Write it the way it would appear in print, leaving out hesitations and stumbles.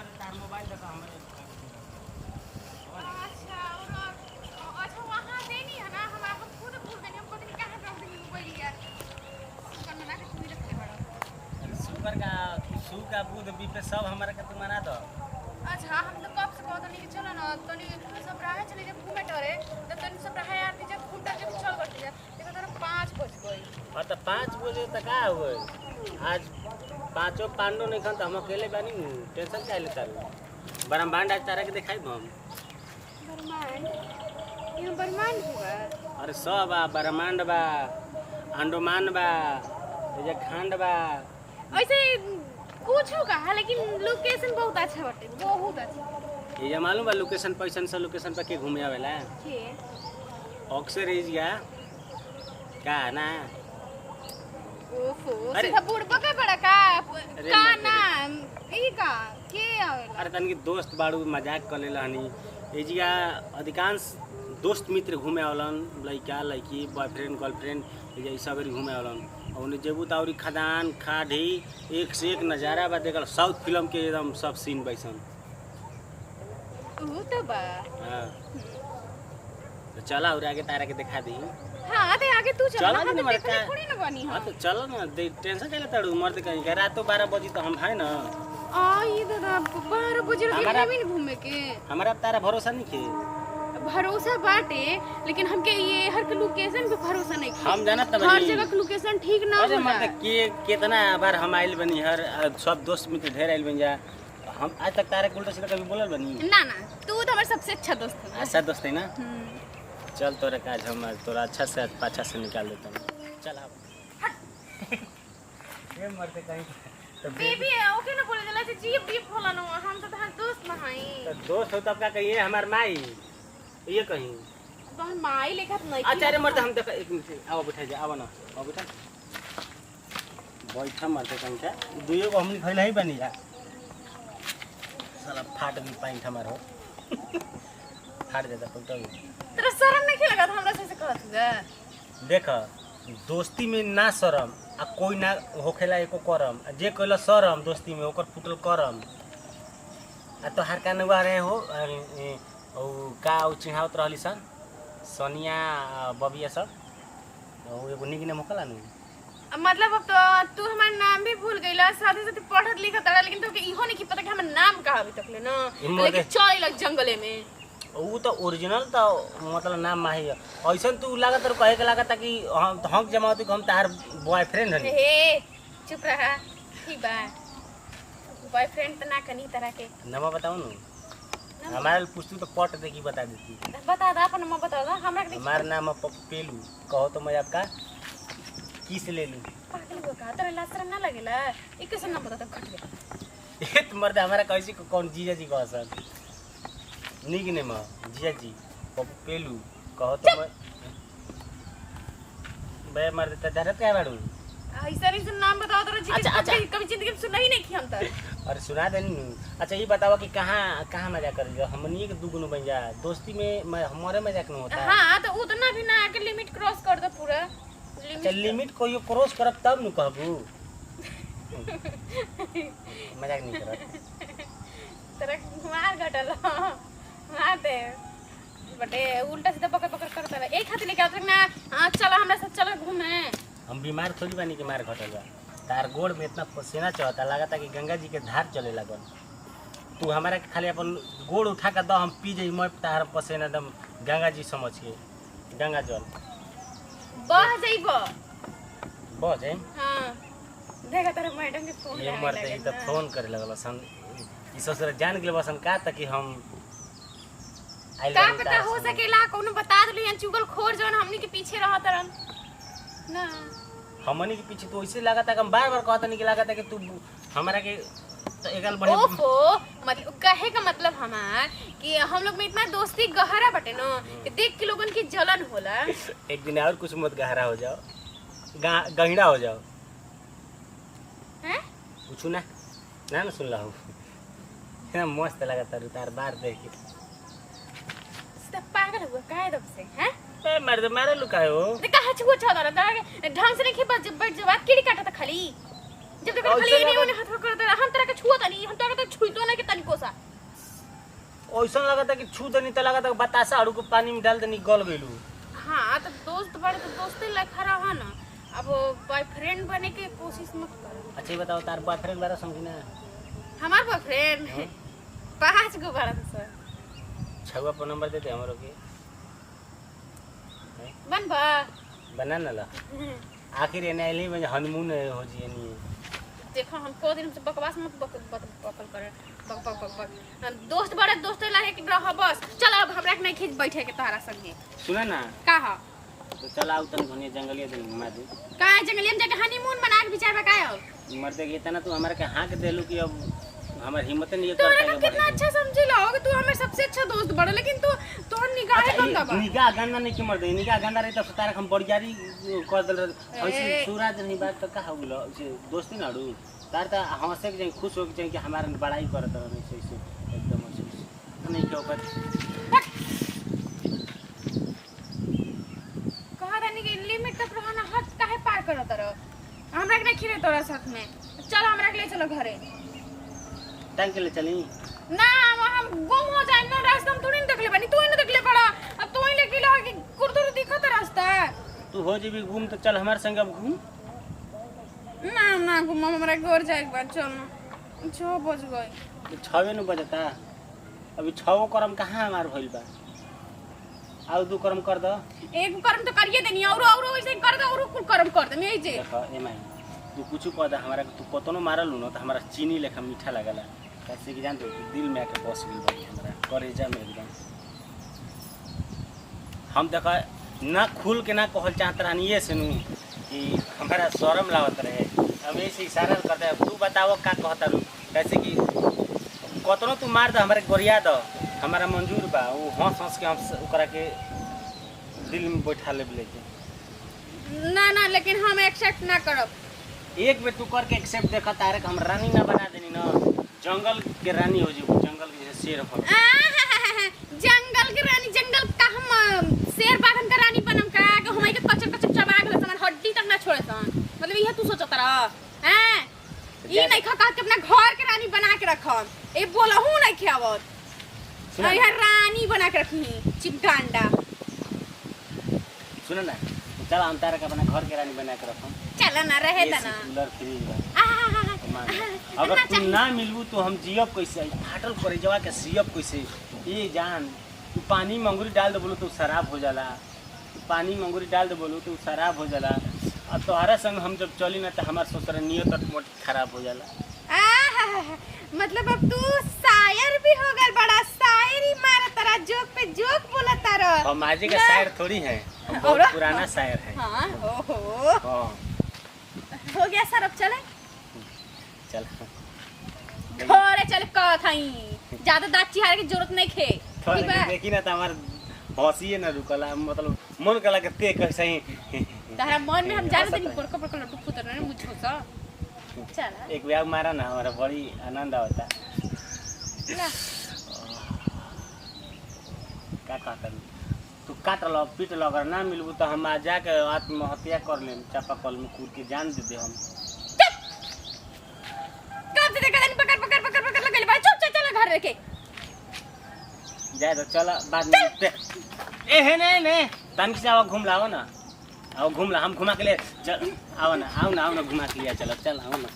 मरे तार मोबाइल देखा हमरे अच्छा और अच्छा वहां देनी है ना हम खुद भूल गए हम पता नहीं कहां रख देनी मोबाइल यार सुगर में ना के तू रखले बड़ा शुगर का सू का बुध बीपे सब हमारा के तू मना दो। अच्छा हम तो कब से कहत नहीं कि चलो ना तनी सब रहे चले जब घूमे टरे तो तनी सब रहे यार के जब खूंटा के चल करते जा देखो तेरा 5 बज गई। हां तो 5 बजे तक का होए आज पांचों पांडव नहीं खन तो हम अकेले बानी टेंशन काहे लेता रे ब्रह्मांड आज तारा के दिखाई हम ब्रह्मांड ये ब्रह्मांड हुआ अरे सब बा ब्रह्मांड बा अंडमान बा ये खंड बा ऐसे कुछ कहा लेकिन लोकेशन बहुत अच्छा बाटे बहुत अच्छा ये मालूम बा लोकेशन पैसन से लोकेशन पे के घूमे आवेला के अक्सर एजिया का ना ओफो अरे सीधा बुढ़बा के बड़ा का का मत ना ई का के आवेला अरे तनकी दोस्त बाड़ू मजाक कर लेला हनी एजिया अधिकांश दोस्त मित्र घूमे आवलन लइका लइकी बॉयफ्रेंड गर्लफ्रेंड ये सब घूमे आवलन और उन्हें जेबू ताउरी खदान खाड़ी एक से एक नज़ारा बा देखल साउथ फिल्म के एकदम सब सीन बैसन ऊ तो बा हां तो चला और आगे तारा के दिखा दी हां ते आगे तू चल चला हम नहीं मर देखने थोड़ी ना बनी हां हां तो चलो ना टेंशन काहे लेता डू मर्द कहीं का रात तो 12 बजे तो हम है ना आ ये दादा 12 बजे हमारा- भी घूमे के हमारा तारा भरोसा नहीं के भरोसा बाटे लेकिन हमके ये हर के लोकेशन पे भरोसा नहीं हम जानत हर बनी जगह के लोकेशन ठीक ना अरे होला मत के कितना बार हम आइल बनी हर सब दोस्त मित्र ढेर आइल बन जा हम आज तक तारे उल्टा सीधा कभी बोलल बनी ना ना तू तो हमारा सबसे अच्छा दोस्त है अच्छा दोस्त है ना चल तोरा काज हम आज तोरा अच्छा से पाछा से निकाल देता हूं चल अब ये मरते कहीं तो बेबी ओके ना बोले जला जी बीफ होला ना हम तो तहां दोस्त ना हई तो दोस्त हो तब का कहिए हमार माई ये कहीं तो हम माई लेखत नहीं अच्छा रे मरते हम देख एक मिनट आओ बैठा जा आओ ना आओ बैठा बैठा मरते कहीं का दुइयो को हमनी खइला ही बनी जा साला फाट भी पाइन हमार हो फाट जाता पलटा तेरा शर्म नहीं लगा था हमरा से कहत है देख दोस्ती में ना शरम आ कोई ना होखेला एको करम आ जे कहला शरम दोस्ती में ओकर फुटल करम आ तो हर का नवा रहे हो ओ का ओ चिढ़ावत रहली सन सोनिया बबिया सब ओ एगो निक ने मोकला नु मतलब अब तो तू हमार नाम भी भूल गइला साथे साथे पढ़त लिखत रहा लेकिन तो इहो नहीं कि पता कि हमर नाम का अभी तक ले ना लेकिन चल लग जंगले में ऊ तो ओरिजिनल तो मतलब नाम माही है ऐसा तू लागत रे कहे के लागत कि हम जमावती हम तार बॉयफ्रेंड हनी हे चुप रहा ठीक बा बॉयफ्रेंड तो ना कनी तरह के नाम बताओ नु हमारे पूछतू तो पट देखी बता देती बता दा अपन नाम बता दा हमरा के हमारा नाम है पेलू कहो तो मैं आपका किस ले लूं पागल हो का तेरे लासर ना लगेला ई कैसे नाम बता तो खट गया ये तो मर्द हमारा कैसी को कौन जीजा जी कहो सर निक ने मां जीजा जी पेलू कहो तो मैं बे मर्द त डरत क्या बाड़ू ऐसा नहीं नाम बताओ तो जी अच्छा, अच्छा। कभी जिंदगी में सुना ही नहीं कि हम तो अरे सुना दे नु अच्छा ये बताओ कि कहाँ कहाँ मजाक कर जो हमनी के दुगुनो बन जा दोस्ती में हमारे मजाक न होता है हां तो उतना भी ना के लिमिट क्रॉस कर दो पूरा अच्छा लिमिट को यो क्रॉस करब तब नु कहबू मजाक नहीं करत तेरा मार घटल मार दे बटे उल्टा सीधा पकड़ पकड़ करता है एक हाथ लेके आवत ना चलो हमरा साथ चलो घूमे हम बीमार थोड़ी बानी के मार घटल बा तार गोड़ में इतना पसीना चढ़ता लागता कि गंगा जी के धार चले लगन तू हमारा के खाली अपन गोड़ उठा के दो हम पी जाई मैं तार पसीना एकदम गंगा जी समझ के गंगा जल बह जाइबो बह जाए हां देखा तेरे मैडम के फोन ये मरते तो फोन करे लगल सन ई ससुर जान गेल बसन का तक कि हम आइल का बानी पता तार हो संगे। सकेला कोनो बता दली हम चुगल खोर जवन हमनी के पीछे रहत रहन ना हमनी के पीछे तो ऐसे लागता कि हम बार बार कहता नहीं कि लागता कि तू हमारा के तो एकल बढ़िया ओफो मतलब कहे का मतलब हमार कि हम लोग में इतना दोस्ती गहरा बटे न कि देख के लोगन की जलन होला एक दिन और कुछ मत गहरा हो जाओ गहिरा हो जाओ हैं पूछू ना ना सुन ला हूँ मस्त लगा तार बार देख के सब पागल हुआ काहे दब से हैं ए मर्द मारे लुकाए हो देखा हचुआ छादा रहा ढंग से नहीं बज बज जवाब कीड़ी काटा था खाली जब तक खाली नहीं उन्हें हाथ कर दे हम तरह के छुआ नहीं हम तरह के छुईतो ना के तनिको ऐसा लगता कि छू देनी तो लगता बतासा आड़ू को पानी में डाल देनी गल गइलू। हाँ तो दोस्त बड़े तो दोस्ती लेखा रहा ना, अब बॉयफ्रेंड बने के कोशिश मत करो। अच्छा ये बताओ तार बॉयफ्रेंड बारा समझी ना? हमार बॉयफ्रेंड 5 गो बारह सर। छुआ पर नंबर दे दे हमरो के। बनबा बना ना ला आखिर एने आइली में हनीमून हो जी नहीं। देखो हम को दिन से बकवास मत बकल करे बक बक बक बक दोस्त बड़े दोस्त लाहे के रह बस। चल अब हमरा के नहीं खींच बैठे के तोहरा संगे। सुना ना का ह तो चल आओ तन घनिया जंगलिया दिन घुमा दे। का जंगलिया में जाके हनीमून मना के विचार में का हो मरते के इतना तू हमरा के हाथ देलू कि अब हमार हिम्मत नहीं तोरा करता के कितना अच्छा समझी लो कि तू हमें सबसे अच्छा दोस्त बड़ा, लेकिन तू तोर निगाह गंदा बा। निगाह गंदा नहीं के मर दे, निगाह गंदा रही तो तारक हम बड़ियारी कर देल ऐसे सूरज नहीं बात तो का होलो से दोस्ती नाडू तार त हंसे के जाई खुश हो के जाई कि हमार बड़ाई करत रहे से एकदम ऐसे नहीं के ऊपर कहा रहनी कि लिमिट तक रहना हद काहे पार करत रह। हमरा के नहीं खिरे तोरा साथ में। चल हमरा के ले चलो घरे। टाइम के लिए चली ना हम गुम हो जाए ना, रास्ता में थोड़ी नहीं देखले बानी, तू ही नहीं देखले पड़ा। अब तू ही लेके ला कि कुरदुर दिखत रास्ता। तू हो जेबी घूम तो चल हमार संग अब घूम। ना ना घूम हमरा घर जाए एक बार। चल ना 6 बज गए। 6 न बजता अभी 6 करम कहाँ हमार भइल बा। आउ 2 करम कर दो। एक कर्म तो करिए देनी और वैसे कर दो और कुल कर्म कर दे मैं जे। देखो ए माई तू कुछ कह दे हमरा तू कतनो मारलू न तो हमारा चीनी लेखा मीठा लागला। कैसे कि जानते तू दिल में आके बस गइल बा हमरा करेजा में एकदम। हम देखो ना खुल के ना कहल चाहत रहनी ये सुनू कि हमारा शर्म लागत रहे। हम ऐसे इशारा करते हैं तू बताओ का कहता रू कैसे कि कतनो तू मार दे हमारे गोरिया दो हमारा मंजूर बा। वो हंस के हम ओकरा के दिल में बैठा लेके ना ना लेकिन हम एक्सेप्ट ना करब। एक बेर तू करके एक्सेप्ट देखा तारे हम रानी ना बना देनी ना जंगल के रानी हो जी जंगल के जैसे शेर हो। जंगल के रानी जंगल का हम शेर बाघन का रानी बनम का कि हमई के कचर कचर चबा गेल हमर हड्डी तक ना छोड़े सन। मतलब ये तू सोचत रह हैं ई नहीं खा के अपना घर के रानी बना के रखम। ए बोलहू नहीं खियावत अरे रानी बना के रखी चिपगांडा। सुन ना चल हम तारे के अपना घर के रानी बना के रखम। चल ना रहे ता ना कूलर फ्रिज बा अगर तू ना मिलबू तो हम जियब कैसे फाटल करे जवा के सियब कैसे। ये जान तू पानी मंगूरी डाल दे बोलो तो शराब हो जाला। तू पानी मंगूरी डाल दे बोलो तो शराब हो जाला। और तोहरा संग हम जब चली ना तो हमार सोचर नियत मोट खराब हो जाला। मतलब अब तू शायर भी हो गल बड़ा शायरी मारा तारा जोक पे जोक बोला तारा। हम आज का शायर थोड़ी है हम बहुत पुराना शायर है। हां ओहो हो गया सर अब चले चल घरे चल कथई ज्यादा दांत चिहारे की जरूरत नहीं खे ठीक बा। देखी ना तो हमार हंसी ना रुकला मतलब मन कला के ते कैसे ही तारा मन में हम जाने देनी बड़का बड़का लड्डू फुटर ने मुझको सा। चल एक व्याग मारा ना हमारा बड़ी आनंद आता। ला का कहता तू काट लो पीट लो अगर ना मिलबू तो हम आ जाके आत्महत्या कर ले चापाकल में कूद के जान दे दे हम। कब से देखा पकड़ पकड़ पकड़ पकड़ लगे बा चुप चल चल घर रखे जाए तो चल बाद में ए है ने तन से आओ घूम लाओ ना आओ घूम ला हम घुमा के ले चल आओ ना घुमा के लिया चलो चल आओ ना।